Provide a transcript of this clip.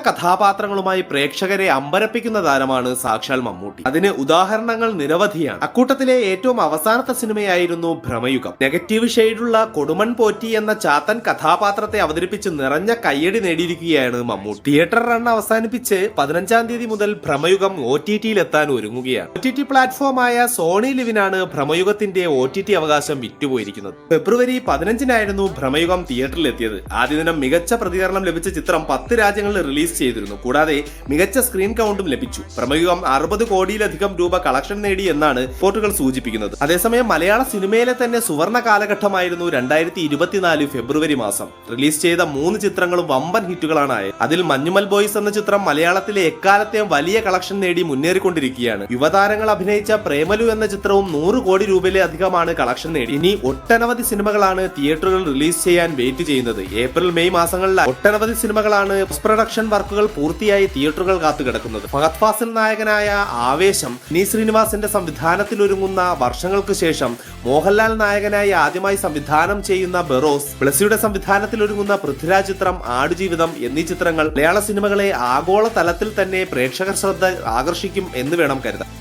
കഥാപാത്രങ്ങളുമായി പ്രേക്ഷകരെ അമ്പരപ്പിക്കുന്ന താരമാണ് സാക്ഷാൽ മമ്മൂട്ടി. അതിന് ഉദാഹരണങ്ങൾ നിരവധിയാണ്. അക്കൂട്ടത്തിലെ ഏറ്റവും അവസാനത്തെ സിനിമയായിരുന്നു ഭ്രമയുഗം. നെഗറ്റീവ് ഷെയ്ഡുള്ള കൊടുമൺ പോറ്റി എന്ന ചാത്തൻ കഥാപാത്രത്തെ അവതരിപ്പിച്ച് നിറഞ്ഞ കയ്യടി നേടിയിരിക്കുകയാണ് മമ്മൂട്ടി. തിയേറ്റർ റൺ അവസാനിപ്പിച്ച് 15-ാം തീയതി മുതൽ ഭ്രമയുഗം OTT-യിൽ എത്താൻ ഒരുങ്ങുകയാണ്. OTT പ്ലാറ്റ്ഫോമായ സോണി ലിവിനാണ് ഭ്രമയുഗത്തിന്റെ OTT അവകാശം വിറ്റുപോയിരിക്കുന്നത്. ഫെബ്രുവരി 15-നായിരുന്നു ഭ്രമയുഗം തിയേറ്ററിൽ എത്തിയത്. ആദ്യ ദിനം മികച്ച പ്രതികരണം ലഭിച്ച ചിത്രം 10 രാജ്യങ്ങളിൽ റിലീസ് ചെയ്തിരുന്നു. കൂടാതെ മികച്ച സ്ക്രീൻ കൗണ്ടും ലഭിച്ചു. ഭ്രമയുഗം 60 കോടിയിലധികം രൂപ കളക്ഷൻ നേടി എന്നാണ് റിപ്പോർട്ടുകൾ സൂചിപ്പിക്കുന്നത്. അതേസമയം മലയാള സിനിമയിലെ തന്നെ സുവർണ കാലഘട്ടമായിരുന്നു 2024 ഫെബ്രുവരി മാസം. റിലീസ് ചെയ്ത 3 ചിത്രങ്ങളും വമ്പൻ ഹിറ്റുകളാണ് ആയത്. അതിൽ മഞ്ഞുമൽ ബോയ്സ് എന്ന ചിത്രം മലയാളത്തിലെ എക്കാലത്തെയും വലിയ കളക്ഷൻ നേടി മുന്നേറിക്കൊണ്ടിരിക്കുകയാണ്. യുവതാരങ്ങൾ അഭിനയിച്ച പ്രേമലു എന്ന ചിത്രവും 100 കോടി രൂപയിലധികമാണ് കളക്ഷൻ നേടി. ഇനി ഒട്ടനവധി സിനിമകളാണ് തിയേറ്ററുകൾ റിലീസ് ചെയ്യാൻ വെയിറ്റ് ചെയ്യുന്നത്. ഏപ്രിൽ മെയ് മാസങ്ങളിൽ ഒട്ടനവധി സിനിമകളാണ് പോസ്റ്റ് പ്രൊഡക്ഷൻ വർക്കുകൾ പൂർത്തിയായി തിയേറ്ററുകൾ കാത്തുകിടക്കുന്നത്. ഫഹദ് ഫാസിൽ നായകനായ ആവേശം, നീ ശ്രീനിവാസിന്റെ സംവിധാനത്തിൽ ഒരുങ്ങുന്ന വർഷങ്ങൾക്ക് ശേഷം മോഹൻലാൽ നായകനായി ആദ്യമായി സംവിധാനം ചെയ്യുന്ന ബെറോസ്, ബ്ലസ്സിയുടെ സംവിധാനത്തിൽ ഒരുങ്ങുന്ന പൃഥ്വിരാജ് ചിത്രം ആടുജീവിതം എന്നീ ചിത്രങ്ങൾ മലയാള സിനിമകളെ ആഗോള തലത്തിൽ തന്നെ പ്രേക്ഷക ശ്രദ്ധ ആകർഷിക്കും എന്ന് വേണം കരുതാൻ.